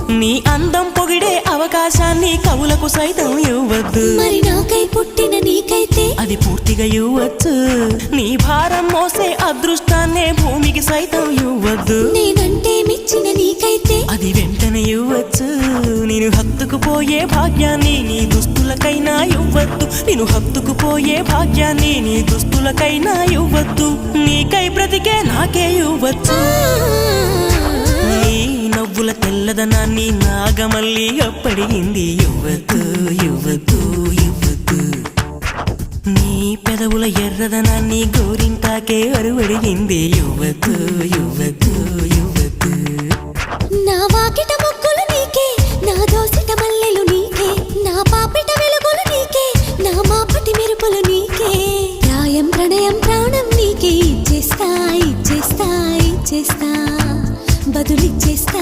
నీ అందం పొగిడే అవకాశాన్ని కవులకు సైతం ఇవ్వద్దు. మరి నాకై పుట్టిన నీకైతే అది పూర్తిగా ఇవ్వచ్చు. నీ భారం మోసే అదృష్టాన్నే భూమికి సైతం ఇవ్వద్దు. నేనంటే మెచ్చిన నీకైతే అది వెంటనే ఇవ్వచ్చు. నేను హత్తుకుపోయే భాగ్యాన్ని నీ దుస్తులకైనా ఇవ్వద్దు. నేను హత్తుకుపోయే భాగ్యాన్ని నీ దుస్తులకైనా ఇవ్వద్దు. నీకై బ్రతికే నాకే ఇవ్వచ్చు. నీ నవ్వుల తెల్లదనాన్ని నాగమల్లి అప్పడిగింది. ఇవ్వద్దు ఇవ్వద్దు ఇవ్వద్దు. నీ పెదవుల ఎర్రదనాన్ని గోరింటాకే అరువడిగింది. ఇవ్వద్దు ఇవ్వద్దు ఇవ్వద్దు. నా వాకిట మొక్కులు నీకే, నా దోసిట మల్లెలు నీకే, నా పాపిట వెలుగులు నీకే, నా మాపటి మెరుపులు నీకే. ప్రాయం ప్రణయం ప్రాణం నీకే. ఇచ్చేస్తా ఇచ్చేస్తా ఇచ్చేస్తా బదులిచ్చేస్తా.